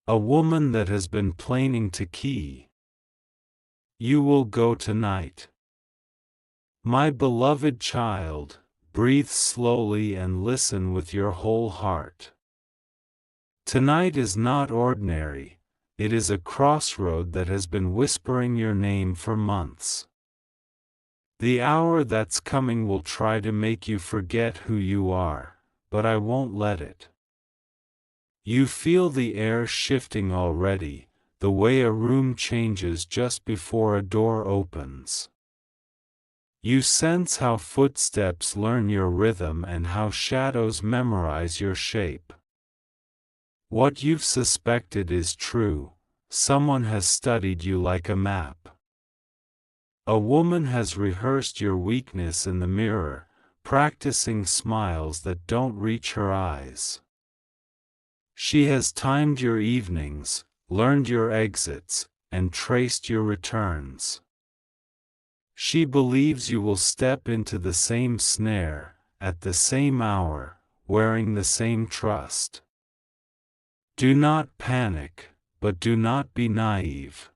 A woman that has been planning to key. You will go tonight. My beloved child, breathe slowly and listen with your whole heart. Tonight is not ordinary, it is a crossroad that has been whispering your name for months. The hour that's coming will try to make you forget who you are, but I won't let it. You feel the air shifting already, the way a room changes just before a door opens. You sense how footsteps learn your rhythm and how shadows memorize your shape. What you've suspected is true, someone has studied you like a map. A woman has rehearsed your weakness in the mirror, practicing smiles that don't reach her eyes. She has timed your evenings, learned your exits, and traced your returns. She believes you will step into the same snare, at the same hour, wearing the same trust. Do not panic, but do not be naive.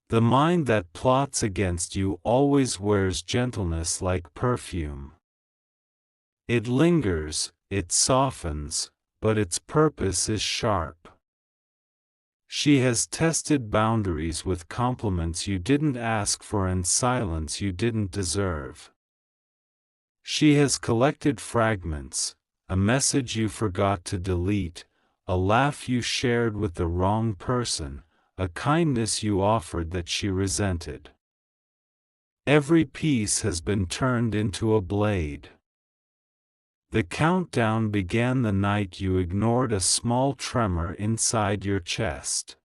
The mind that plots against you always wears gentleness like perfume. It lingers, it softens, but its purpose is sharp. She has tested boundaries with compliments you didn't ask for and silence you didn't deserve. She has collected fragments, a message you forgot to delete, a laugh you shared with the wrong person, a kindness you offered that she resented. Every piece has been turned into a blade. The countdown began the night you ignored a small tremor inside your chest.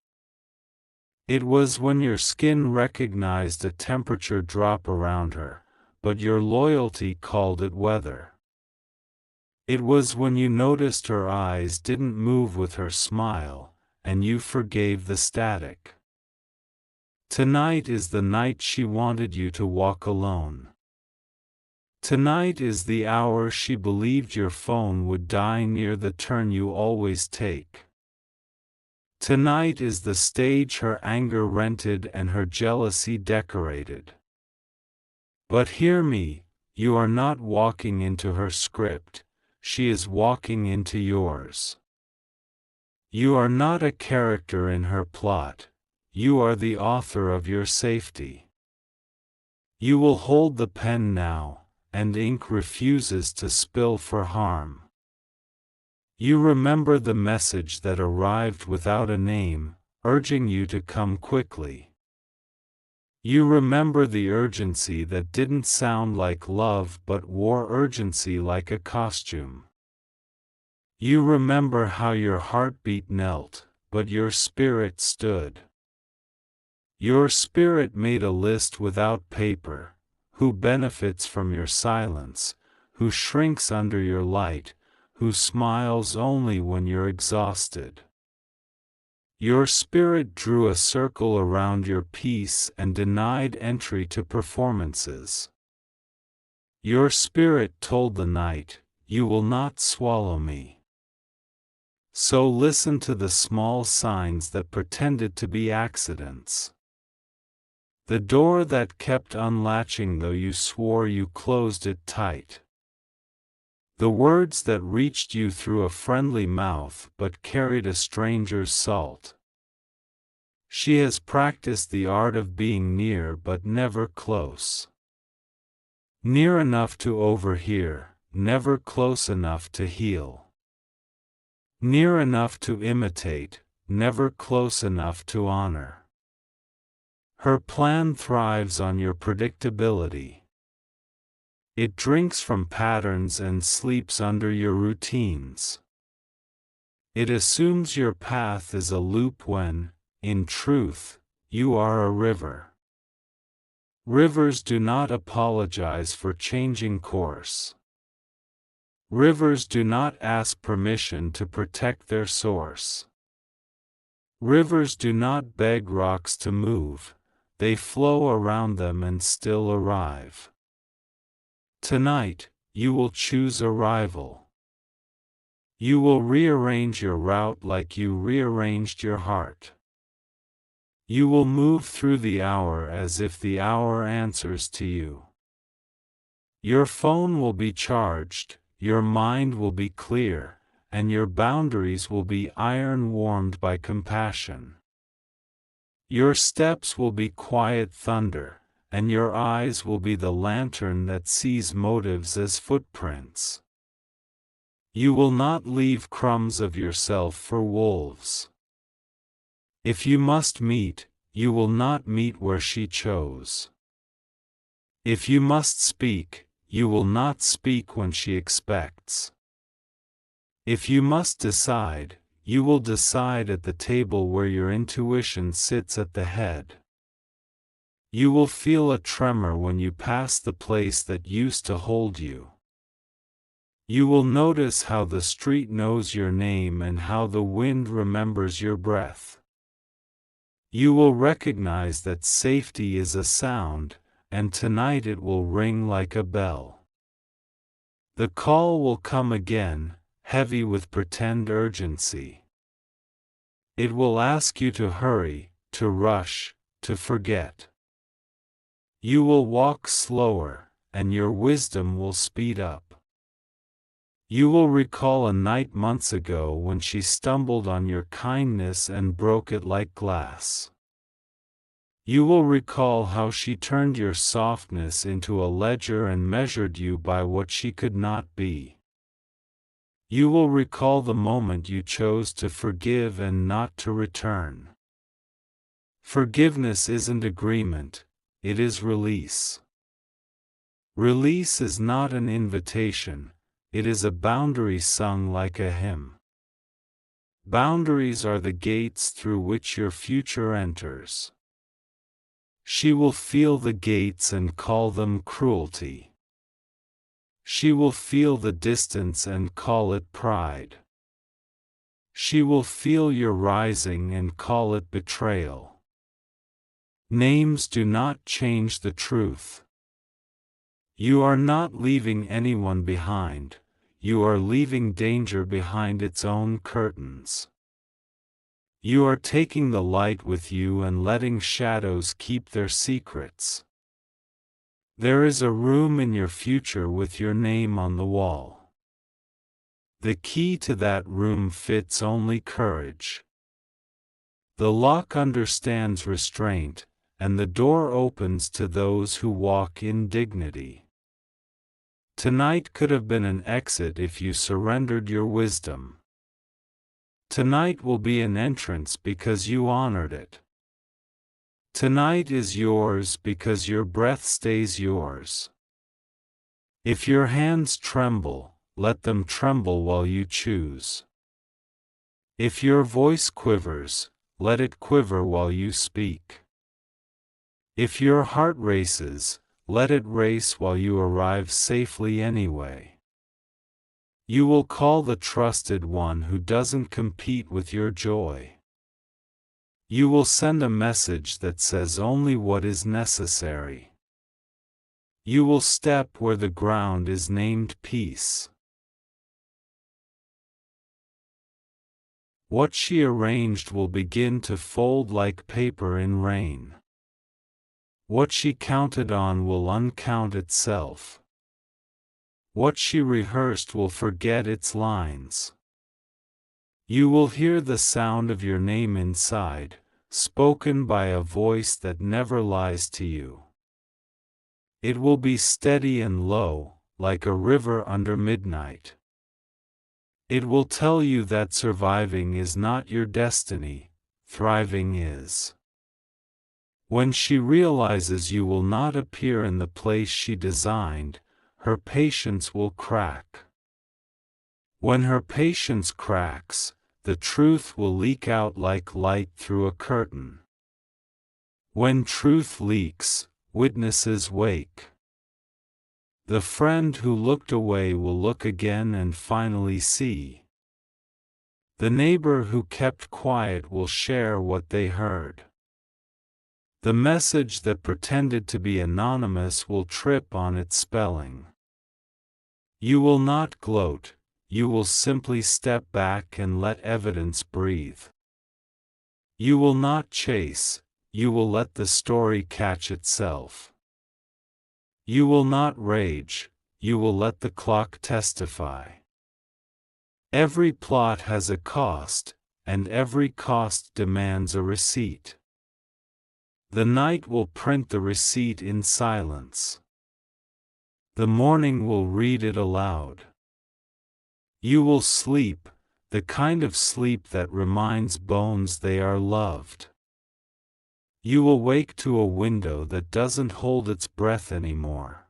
It was when your skin recognized a temperature drop around her, but your loyalty called it weather. It was when you noticed her eyes didn't move with her smile, and you forgave the static. Tonight is the night she wanted you to walk alone. Tonight is the hour she believed your phone would die near the turn you always take. Tonight is the stage her anger rented and her jealousy decorated. But hear me, you are not walking into her script, she is walking into yours. You are not a character in her plot, you are the author of your safety. You will hold the pen now, and ink refuses to spill for harm. You remember the message that arrived without a name, urging you to come quickly. You remember the urgency that didn't sound like love but wore urgency like a costume. You remember how your heartbeat knelt, but your spirit stood. Your spirit made a list without paper, who benefits from your silence, who shrinks under your light, who smiles only when you're exhausted. Your spirit drew a circle around your peace and denied entry to performances. Your spirit told the night, "You will not swallow me." So listen to the small signs that pretended to be accidents. The door that kept unlatching though you swore you closed it tight. The words that reached you through a friendly mouth but carried a stranger's salt. She has practiced the art of being near but never close. Near enough to overhear, never close enough to heal. Near enough to imitate, never close enough to honor. Her plan thrives on your predictability. It drinks from patterns and sleeps under your routines. It assumes your path is a loop when, in truth, you are a river. Rivers do not apologize for changing course. Rivers do not ask permission to protect their source. Rivers do not beg rocks to move, they flow around them and still arrive. Tonight, you will choose arrival. You will rearrange your route like you rearranged your heart. You will move through the hour as if the hour answers to you. Your phone will be charged, your mind will be clear, and your boundaries will be iron-warmed by compassion. Your steps will be quiet thunder, and your eyes will be the lantern that sees motives as footprints. You will not leave crumbs of yourself for wolves. If you must meet, you will not meet where she chose. If you must speak, you will not speak when she expects. If you must decide, you will decide at the table where your intuition sits at the head. You will feel a tremor when you pass the place that used to hold you. You will notice how the street knows your name and how the wind remembers your breath. You will recognize that safety is a sound, and tonight it will ring like a bell. The call will come again, heavy with pretend urgency. It will ask you to hurry, to rush, to forget. You will walk slower, and your wisdom will speed up. You will recall a night months ago when she stumbled on your kindness and broke it like glass. You will recall how she turned your softness into a ledger and measured you by what she could not be. You will recall the moment you chose to forgive and not to return. Forgiveness isn't agreement, it is release. Release is not an invitation, it is a boundary sung like a hymn. Boundaries are the gates through which your future enters. She will feel the gates and call them cruelty. She will feel the distance and call it pride. She will feel your rising and call it betrayal. Names do not change the truth. You are not leaving anyone behind, you are leaving danger behind its own curtains. You are taking the light with you and letting shadows keep their secrets. There is a room in your future with your name on the wall. The key to that room fits only courage. The lock understands restraint, and the door opens to those who walk in dignity. Tonight could have been an exit if you surrendered your wisdom. Tonight will be an entrance because you honored it. Tonight is yours because your breath stays yours. If your hands tremble, let them tremble while you choose. If your voice quivers, let it quiver while you speak. If your heart races, let it race while you arrive safely anyway. You will call the trusted one who doesn't compete with your joy. You will send a message that says only what is necessary. You will step where the ground is named peace. What she arranged will begin to fold like paper in rain. What she counted on will uncount itself. What she rehearsed will forget its lines. You will hear the sound of your name inside, spoken by a voice that never lies to you. It will be steady and low, like a river under midnight. It will tell you that surviving is not your destiny, thriving is. When she realizes you will not appear in the place she designed, her patience will crack. When her patience cracks, the truth will leak out like light through a curtain. When truth leaks, witnesses wake. The friend who looked away will look again and finally see. The neighbor who kept quiet will share what they heard. The message that pretended to be anonymous will trip on its spelling. You will not gloat, you will simply step back and let evidence breathe. You will not chase, you will let the story catch itself. You will not rage, you will let the clock testify. Every plot has a cost, and every cost demands a receipt. The night will print the receipt in silence. The morning will read it aloud. You will sleep, the kind of sleep that reminds bones they are loved. You will wake to a window that doesn't hold its breath anymore.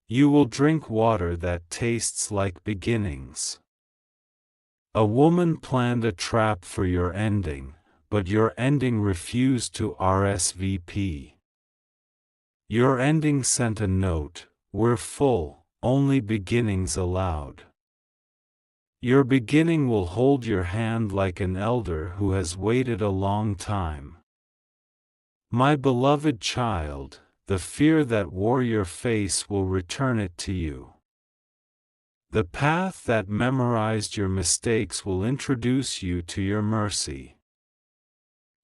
You will drink water that tastes like beginnings. A woman planned a trap for your ending, but your ending refused to RSVP. Your ending sent a note, "We're full, only beginnings allowed." Your beginning will hold your hand like an elder who has waited a long time. My beloved child, the fear that wore your face will return it to you. The path that memorized your mistakes will introduce you to your mercy.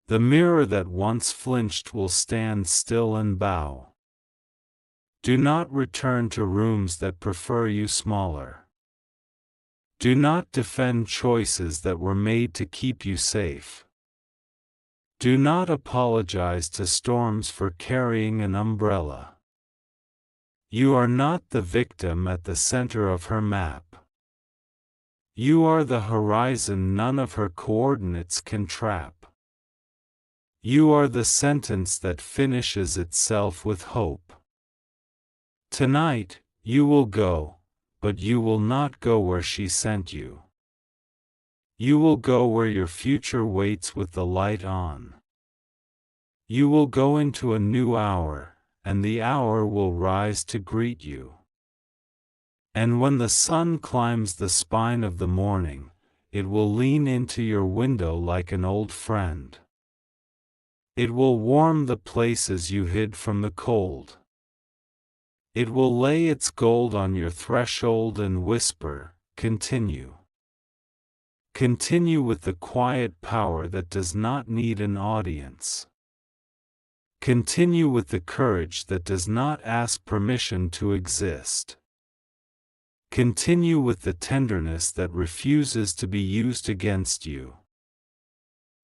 The mirror that once flinched will stand still and bow. Do not return to rooms that prefer you smaller. Do not defend choices that were made to keep you safe. Do not apologize to storms for carrying an umbrella. You are not the victim at the center of her map. You are the horizon none of her coordinates can trap. You are the sentence that finishes itself with hope. Tonight, you will go, but you will not go where she sent you. You will go where your future waits with the light on. You will go into a new hour, and the hour will rise to greet you. And when the sun climbs the spine of the morning, it will lean into your window like an old friend. It will warm the places you hid from the cold. It will lay its gold on your threshold and whisper, "Continue." Continue with the quiet power that does not need an audience. Continue with the courage that does not ask permission to exist. Continue with the tenderness that refuses to be used against you.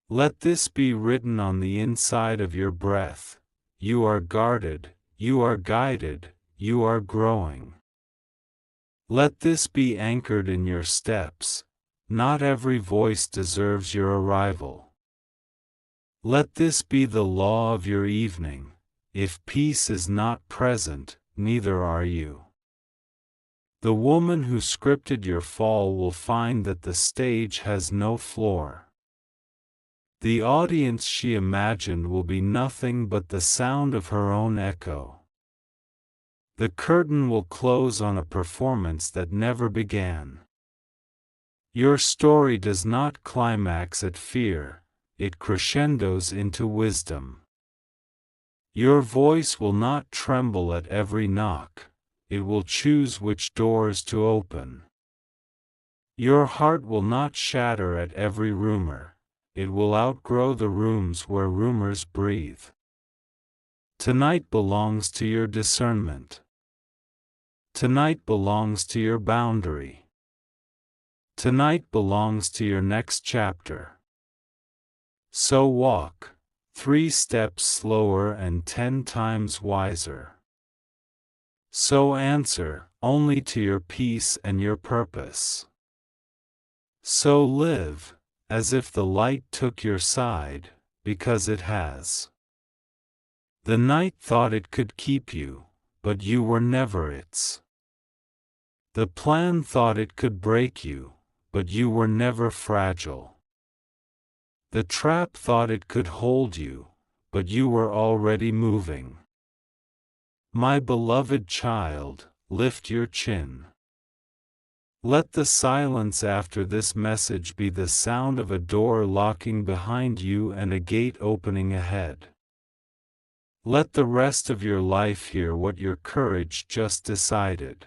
Let this be written on the inside of your breath: you are guarded, you are guided, you are growing. Let this be anchored in your steps: not every voice deserves your arrival. Let this be the law of your evening: if peace is not present, neither are you. The woman who scripted your fall will find that the stage has no floor. The audience she imagined will be nothing but the sound of her own echo. The curtain will close on a performance that never began. Your story does not climax at fear, it crescendos into wisdom. Your voice will not tremble at every knock, it will choose which doors to open. Your heart will not shatter at every rumor, it will outgrow the rooms where rumors breathe. Tonight belongs to your discernment. Tonight belongs to your boundary. Tonight belongs to your next chapter. So walk, 3 steps slower and 10 times wiser. So answer, only to your peace and your purpose. So live, as if the light took your side, because it has. The night thought it could keep you, but you were never its. The plan thought it could break you, but you were never fragile. The trap thought it could hold you, but you were already moving. My beloved child, lift your chin. Let the silence after this message be the sound of a door locking behind you and a gate opening ahead. Let the rest of your life hear what your courage just decided.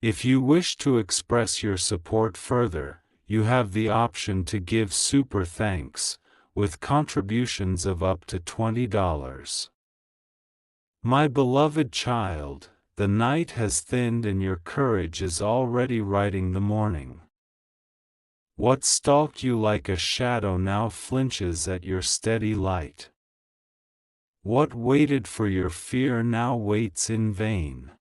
If you wish to express your support further, you have the option to give super thanks, with contributions of up to $20. My beloved child, the night has thinned and your courage is already writing the morning. What stalked you like a shadow now flinches at your steady light. What waited for your fear now waits in vain.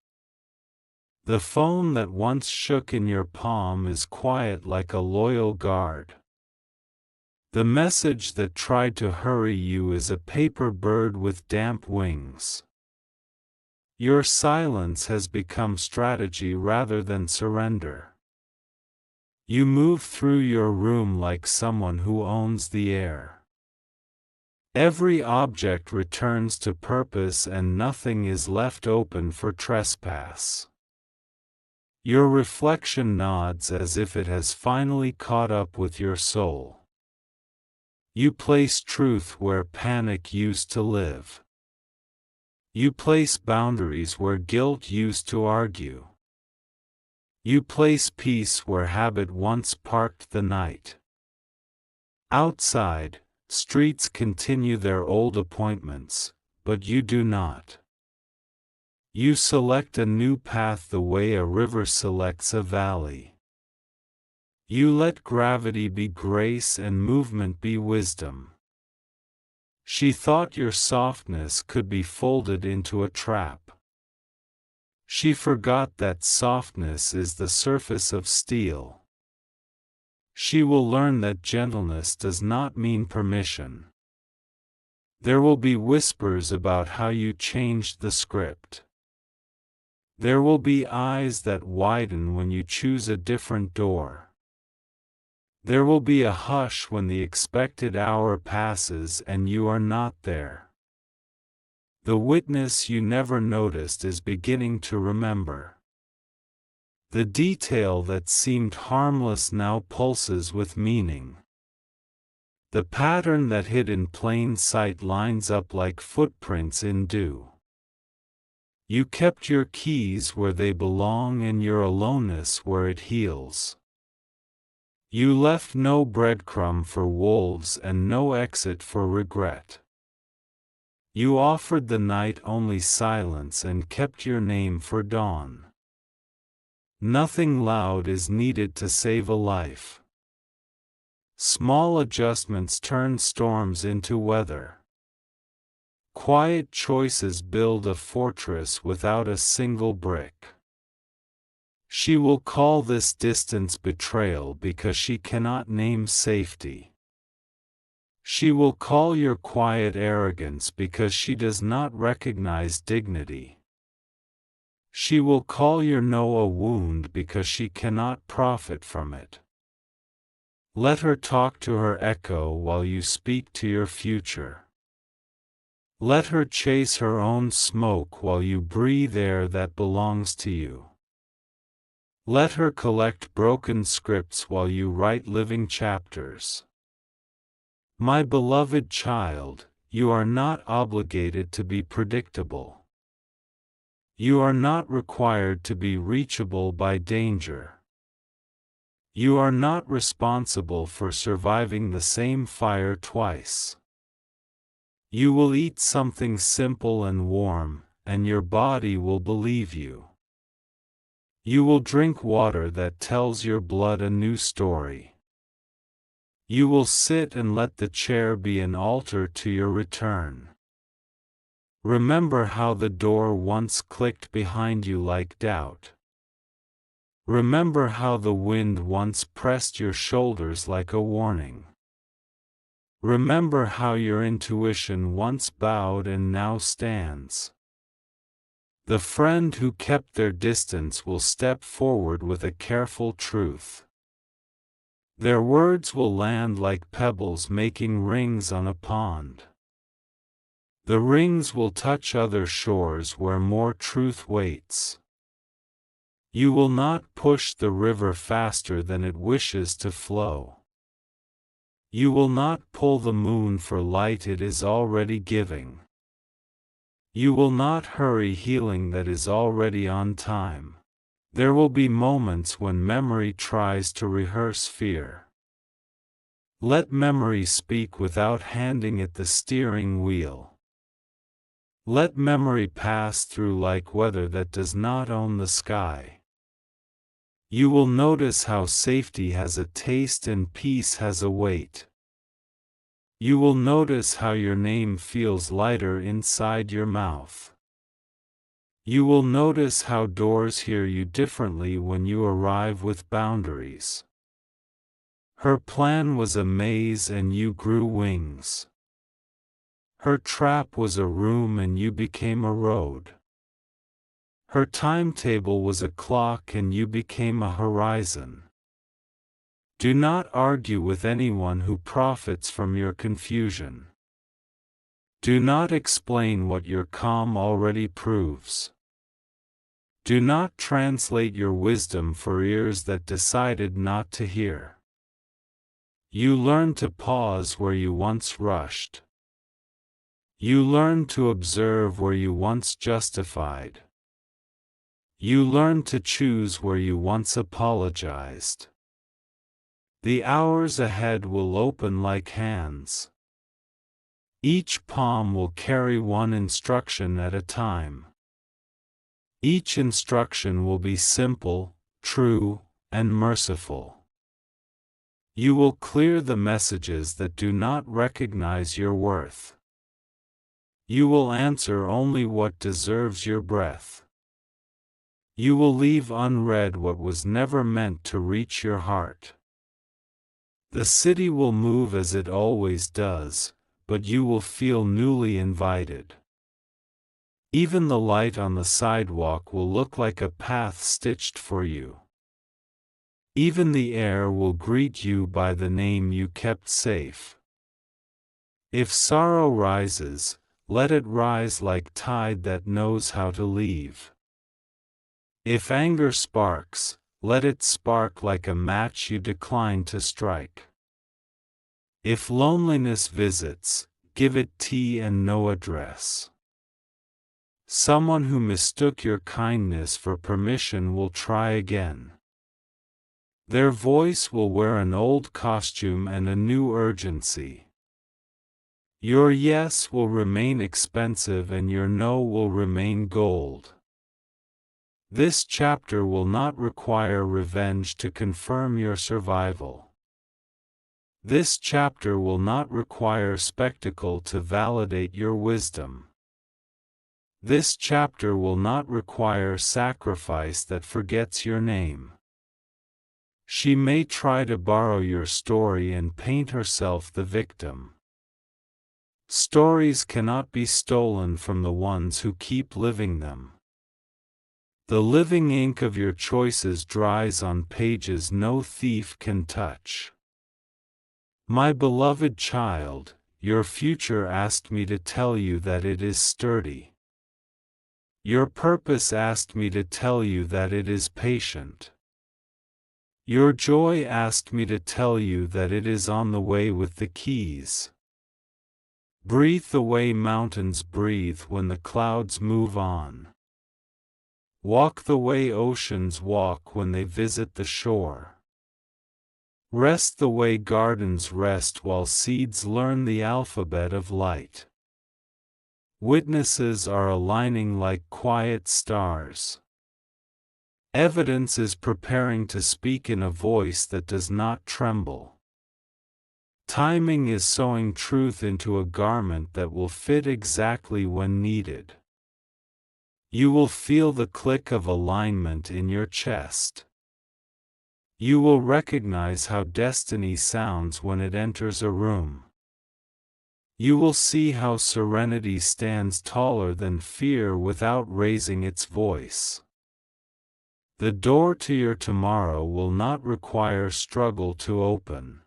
The phone that once shook in your palm is quiet like a loyal guard. The message that tried to hurry you is a paper bird with damp wings. Your silence has become strategy rather than surrender. You move through your room like someone who owns the air. Every object returns to purpose and nothing is left open for trespass. Your reflection nods as if it has finally caught up with your soul. You place truth where panic used to live. You place boundaries where guilt used to argue. You place peace where habit once parked the night. Outside, streets continue their old appointments, but you do not. You select a new path the way a river selects a valley. You let gravity be grace and movement be wisdom. She thought your softness could be folded into a trap. She forgot that softness is the surface of steel. She will learn that gentleness does not mean permission. There will be whispers about how you changed the script. There will be eyes that widen when you choose a different door. There will be a hush when the expected hour passes and you are not there. The witness you never noticed is beginning to remember. The detail that seemed harmless now pulses with meaning. The pattern that hid in plain sight lines up like footprints in dew. You kept your keys where they belong and your aloneness where it heals. You left no breadcrumb for wolves and no exit for regret. You offered the night only silence and kept your name for dawn. Nothing loud is needed to save a life. Small adjustments turn storms into weather. Quiet choices build a fortress without a single brick. She will call this distance betrayal because she cannot name safety. She will call your quiet arrogance because she does not recognize dignity. She will call your no a wound because she cannot profit from it. Let her talk to her echo while you speak to your future. Let her chase her own smoke while you breathe air that belongs to you. Let her collect broken scripts while you write living chapters. My beloved child, you are not obligated to be predictable. You are not required to be reachable by danger. You are not responsible for surviving the same fire twice. You will eat something simple and warm, and your body will believe you. You will drink water that tells your blood a new story. You will sit and let the chair be an altar to your return. Remember how the door once clicked behind you like doubt. Remember how the wind once pressed your shoulders like a warning. Remember how your intuition once bowed and now stands. The friend who kept their distance will step forward with a careful truth. Their words will land like pebbles making rings on a pond. The rings will touch other shores where more truth waits. You will not push the river faster than it wishes to flow. You will not pull the moon for light it is already giving. You will not hurry healing that is already on time. There will be moments when memory tries to rehearse fear. Let memory speak without handing it the steering wheel. Let memory pass through like weather that does not own the sky. You will notice how safety has a taste and peace has a weight. You will notice how your name feels lighter inside your mouth. You will notice how doors hear you differently when you arrive with boundaries. Her plan was a maze and you grew wings. Her trap was a room and you became a road. Her timetable was a clock and you became a horizon. Do not argue with anyone who profits from your confusion. Do not explain what your calm already proves. Do not translate your wisdom for ears that decided not to hear. You learn to pause where you once rushed. You learn to observe where you once justified. You learn to choose where you once apologized. The hours ahead will open like hands. Each palm will carry one instruction at a time. Each instruction will be simple, true, and merciful. You will clear the messages that do not recognize your worth. You will answer only what deserves your breath. You will leave unread what was never meant to reach your heart. The city will move as it always does, but you will feel newly invited. Even the light on the sidewalk will look like a path stitched for you. Even the air will greet you by the name you kept safe. If sorrow rises, let it rise like tide that knows how to leave. If anger sparks, let it spark like a match you decline to strike. If loneliness visits, give it tea and no address. Someone who mistook your kindness for permission will try again. Their voice will wear an old costume and a new urgency. Your yes will remain expensive and your no will remain gold. This chapter will not require revenge to confirm your survival. This chapter will not require spectacle to validate your wisdom. This chapter will not require sacrifice that forgets your name. She may try to borrow your story and paint herself the victim. Stories cannot be stolen from the ones who keep living them. The living ink of your choices dries on pages no thief can touch. My beloved child, your future asked me to tell you that it is sturdy. Your purpose asked me to tell you that it is patient. Your joy asked me to tell you that it is on the way with the keys. Breathe the way mountains breathe when the clouds move on. Walk the way oceans walk when they visit the shore. Rest the way gardens rest while seeds learn the alphabet of light. Witnesses are aligning like quiet stars. Evidence is preparing to speak in a voice that does not tremble. Timing is sewing truth into a garment that will fit exactly when needed. You will feel the click of alignment in your chest. You will recognize how destiny sounds when it enters a room. You will see how serenity stands taller than fear without raising its voice. The door to your tomorrow will not require struggle to open.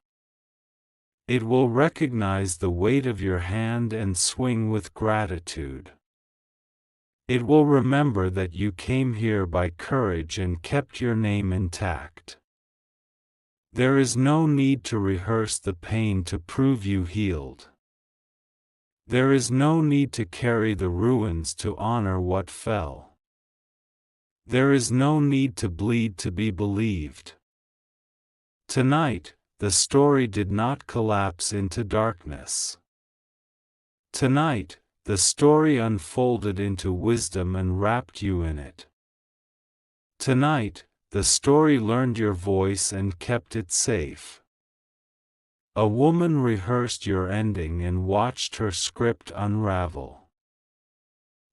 It will recognize the weight of your hand and swing with gratitude. It will remember that you came here by courage and kept your name intact. There is no need to rehearse the pain to prove you healed. There is no need to carry the ruins to honor what fell. There is no need to bleed to be believed. Tonight, the story did not collapse into darkness. Tonight, the story unfolded into wisdom and wrapped you in it. Tonight, the story learned your voice and kept it safe. A woman rehearsed your ending and watched her script unravel.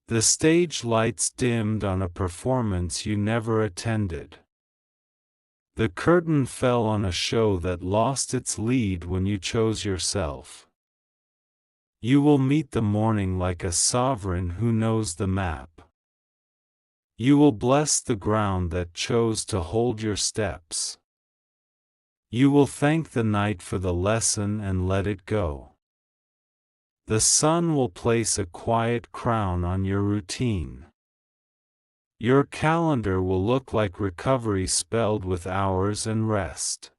The stage lights dimmed on a performance you never attended. The curtain fell on a show that lost its lead when you chose yourself. You will meet the morning like a sovereign who knows the map. You will bless the ground that chose to hold your steps. You will thank the night for the lesson and let it go. The sun will place a quiet crown on your routine. Your calendar will look like recovery spelled with hours and rest.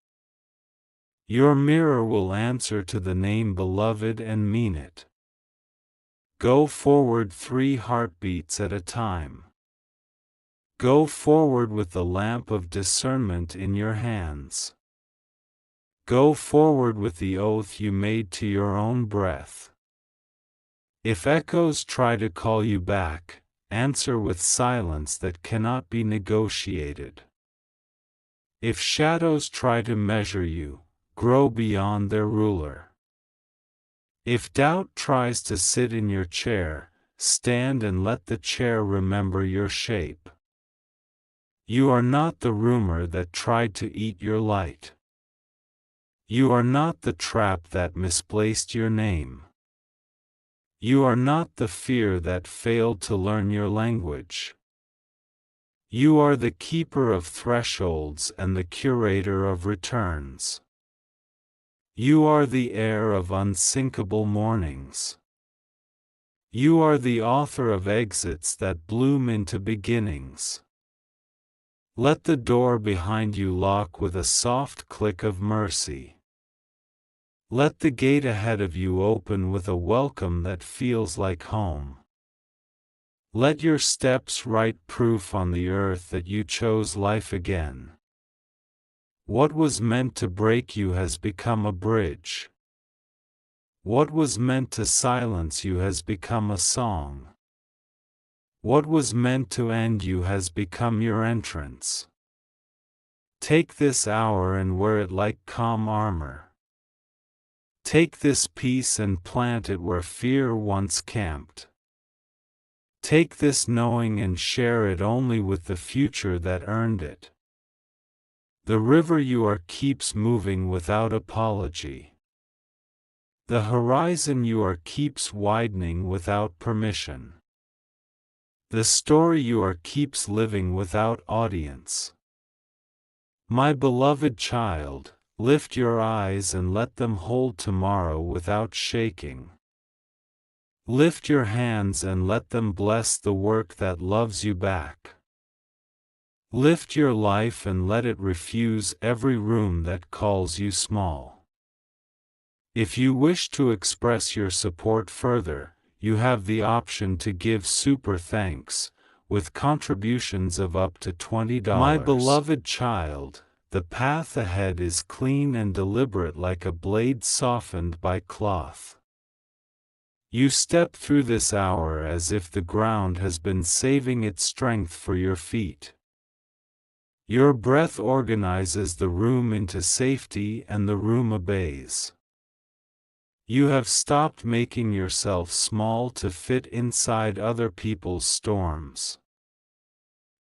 Your mirror will answer to the name beloved and mean it. Go forward 3 heartbeats at a time. Go forward with the lamp of discernment in your hands. Go forward with the oath you made to your own breath. If echoes try to call you back, answer with silence that cannot be negotiated. If shadows try to measure you, grow beyond their ruler. If doubt tries to sit in your chair, stand and let the chair remember your shape. You are not the rumor that tried to eat your light. You are not the trap that misplaced your name. You are not the fear that failed to learn your language. You are the keeper of thresholds and the curator of returns. You are the heir of unsinkable mornings. You are the author of exits that bloom into beginnings. Let the door behind you lock with a soft click of mercy. Let the gate ahead of you open with a welcome that feels like home. Let your steps write proof on the earth that you chose life again. What was meant to break you has become a bridge. What was meant to silence you has become a song. What was meant to end you has become your entrance. Take this hour and wear it like calm armor. Take this peace and plant it where fear once camped. Take this knowing and share it only with the future that earned it. The river you are keeps moving without apology. The horizon you are keeps widening without permission. The story you are keeps living without audience. My beloved child, lift your eyes and let them hold tomorrow without shaking. Lift your hands and let them bless the work that loves you back. Lift your life and let it refuse every room that calls you small. If you wish to express your support further, you have the option to give super thanks, with contributions of up to $20. My beloved child, the path ahead is clean and deliberate like a blade softened by cloth. You step through this hour as if the ground has been saving its strength for your feet. Your breath organizes the room into safety and the room obeys. You have stopped making yourself small to fit inside other people's storms.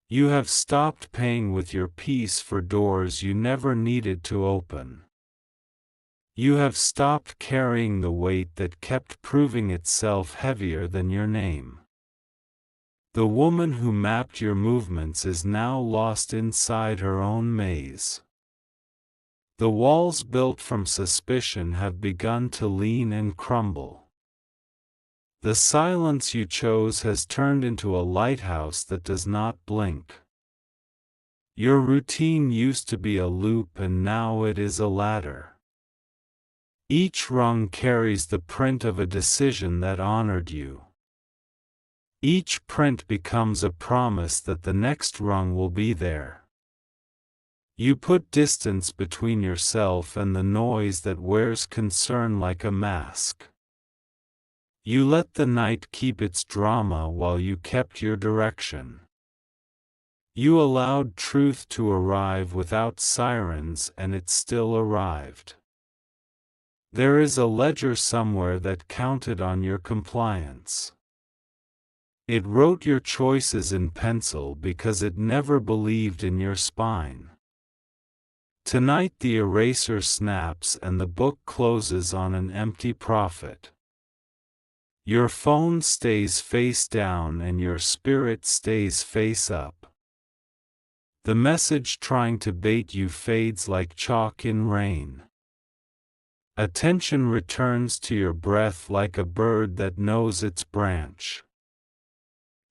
You have stopped paying with your peace for doors you never needed to open. You have stopped carrying the weight that kept proving itself heavier than your name. The woman who mapped your movements is now lost inside her own maze. The walls built from suspicion have begun to lean and crumble. The silence you chose has turned into a lighthouse that does not blink. Your routine used to be a loop and now it is a ladder. Each rung carries the print of a decision that honored you. Each print becomes a promise that the next rung will be there. You put distance between yourself and the noise that wears concern like a mask. You let the night keep its drama while you kept your direction. You allowed truth to arrive without sirens, and it still arrived. There is a ledger somewhere that counted on your compliance. It wrote your choices in pencil because it never believed in your spine. Tonight the eraser snaps and the book closes on an empty prophet. Your phone stays face down and your spirit stays face up. The message trying to bait you fades like chalk in rain. Attention returns to your breath like a bird that knows its branch.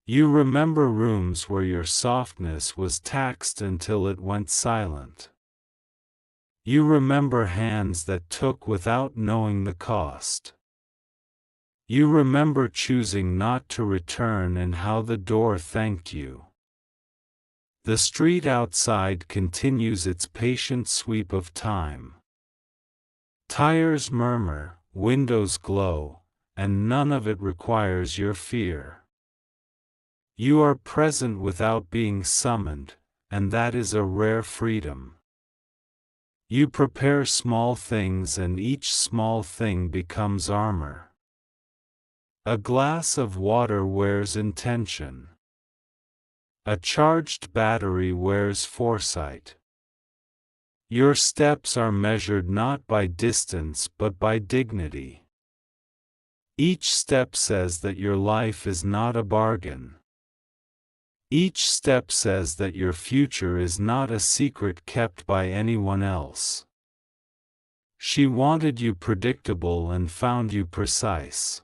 You remember rooms where your softness was taxed until it went silent. You remember hands that took without knowing the cost. You remember choosing not to return and how the door thanked you. The street outside continues its patient sweep of time. Tires murmur, windows glow, and none of it requires your fear. You are present without being summoned, and that is a rare freedom. You prepare small things and each small thing becomes armor. A glass of water wears intention. A charged battery wears foresight. Your steps are measured not by distance but by dignity. Each step says that your life is not a bargain. Each step says that your future is not a secret kept by anyone else. She wanted you predictable and found you precise.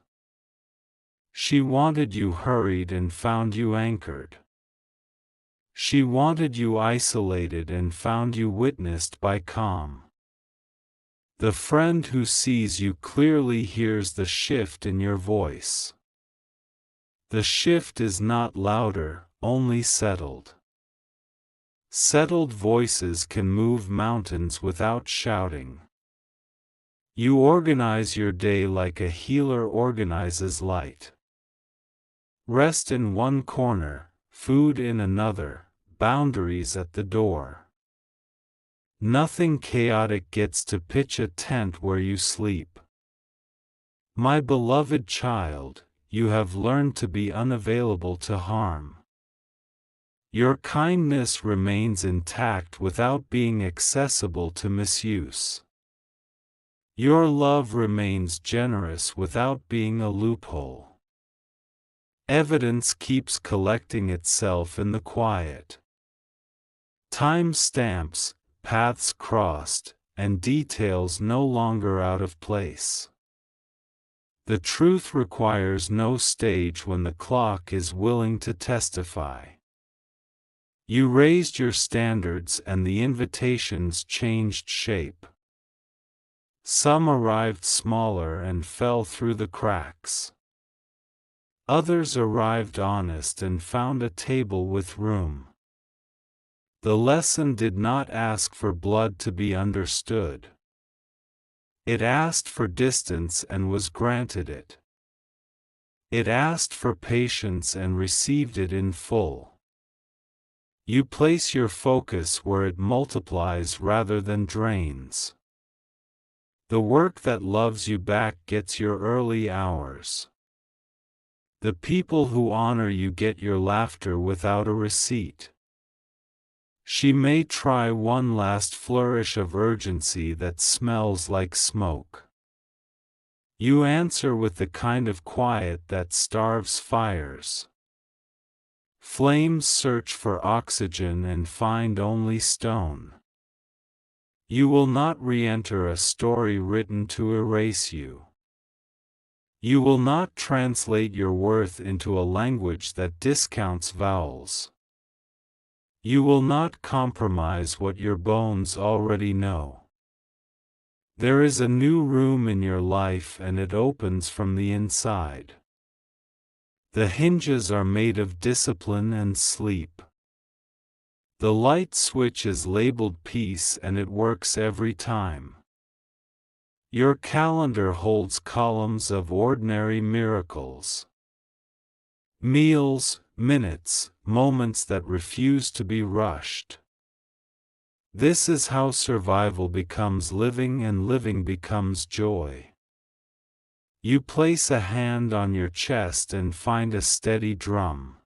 She wanted you hurried and found you anchored. She wanted you isolated and found you witnessed by calm. The friend who sees you clearly hears the shift in your voice. The shift is not louder, only settled. Settled voices can move mountains without shouting. You organize your day like a healer organizes light. Rest in one corner, food in another, boundaries at the door. Nothing chaotic gets to pitch a tent where you sleep. My beloved child, you have learned to be unavailable to harm. Your kindness remains intact without being accessible to misuse. Your love remains generous without being a loophole. Evidence keeps collecting itself in the quiet. Time stamps, paths crossed, and details no longer out of place. The truth requires no stage when the clock is willing to testify. You raised your standards and the invitations changed shape. Some arrived smaller and fell through the cracks. Others arrived honest and found a table with room. The lesson did not ask for blood to be understood. It asked for distance and was granted it. It asked for patience and received it in full. You place your focus where it multiplies rather than drains. The work that loves you back gets your early hours. The people who honor you get your laughter without a receipt. She may try one last flourish of urgency that smells like smoke. You answer with the kind of quiet that starves fires. Flames search for oxygen and find only stone. You will not re-enter a story written to erase you. You will not translate your worth into a language that discounts vowels. You will not compromise what your bones already know. There is a new room in your life and it opens from the inside. The hinges are made of discipline and sleep. The light switch is labeled peace and it works every time. Your calendar holds columns of ordinary miracles. Meals, minutes, moments that refuse to be rushed. This is how survival becomes living and living becomes joy. You place a hand on your chest and find a steady drum.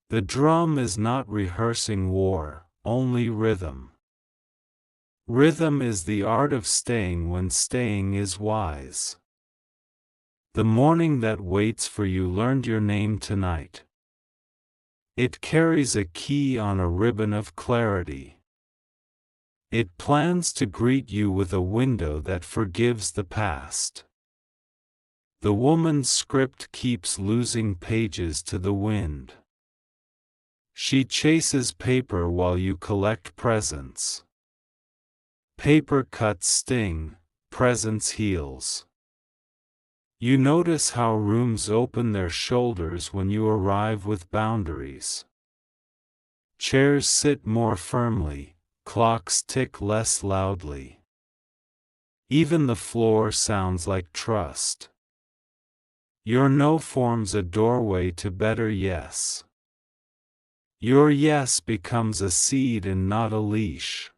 The drum is not rehearsing war, only rhythm. Rhythm is the art of staying when staying is wise. The morning that waits for you learned your name tonight. It carries a key on a ribbon of clarity. It plans to greet you with a window that forgives the past. The woman's script keeps losing pages to the wind. She chases paper while you collect presents. Paper cuts sting, presence heals. You notice how rooms open their shoulders when you arrive with boundaries. Chairs sit more firmly, clocks tick less loudly. Even the floor sounds like trust. Your no forms a doorway to better yes. Your yes becomes a seed and not a leash.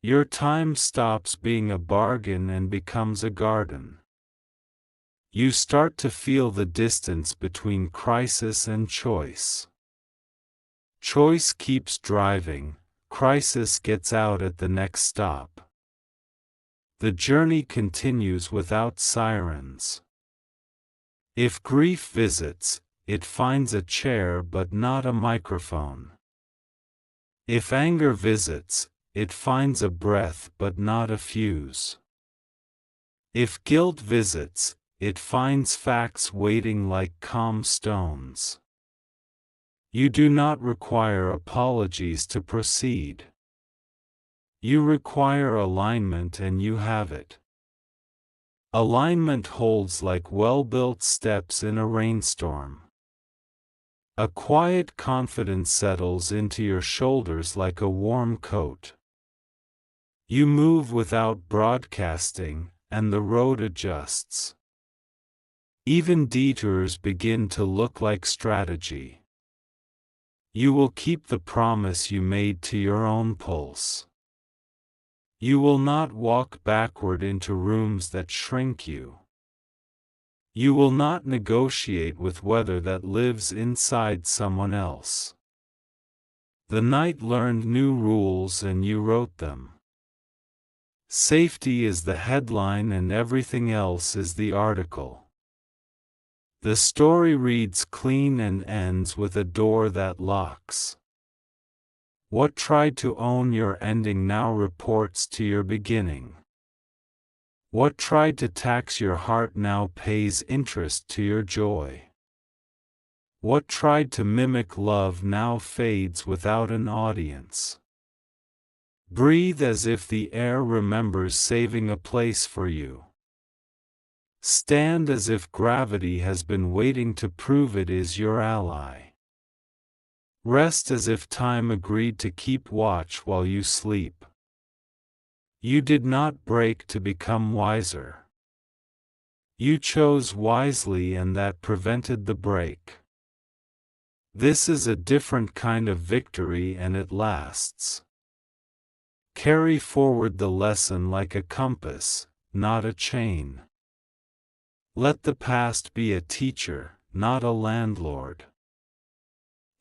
Your time stops being a bargain and becomes a garden. You start to feel the distance between crisis and choice. Choice keeps driving, crisis gets out at the next stop. The journey continues without sirens. If grief visits, it finds a chair but not a microphone. If anger visits, it finds a breath but not a fuse. If guilt visits, it finds facts waiting like calm stones. You do not require apologies to proceed. You require alignment and you have it. Alignment holds like well-built steps in a rainstorm. A quiet confidence settles into your shoulders like a warm coat. You move without broadcasting, and the road adjusts. Even detours begin to look like strategy. You will keep the promise you made to your own pulse. You will not walk backward into rooms that shrink you. You will not negotiate with weather that lives inside someone else. The night learned new rules and you wrote them. Safety is the headline and everything else is the article. The story reads clean and ends with a door that locks. What tried to own your ending now reports to your beginning. What tried to tax your heart now pays interest to your joy. What tried to mimic love now fades without an audience. Breathe as if the air remembers saving a place for you. Stand as if gravity has been waiting to prove it is your ally. Rest as if time agreed to keep watch while you sleep. You did not break to become wiser. You chose wisely and that prevented the break. This is a different kind of victory and it lasts. Carry forward the lesson like a compass, not a chain. Let the past be a teacher, not a landlord.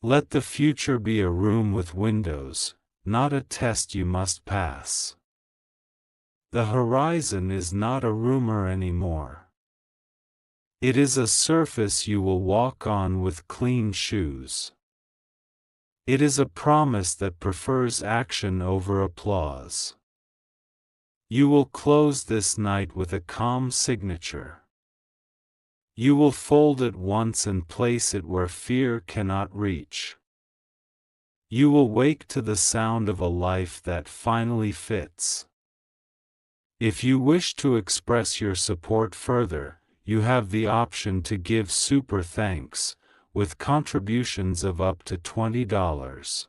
Let the future be a room with windows, not a test you must pass. The horizon is not a rumor anymore. It is a surface you will walk on with clean shoes. It is a promise that prefers action over applause. You will close this night with a calm signature. You will fold it once and place it where fear cannot reach. You will wake to the sound of a life that finally fits. If you wish to express your support further, you have the option to give super thanks, with contributions of up to $20.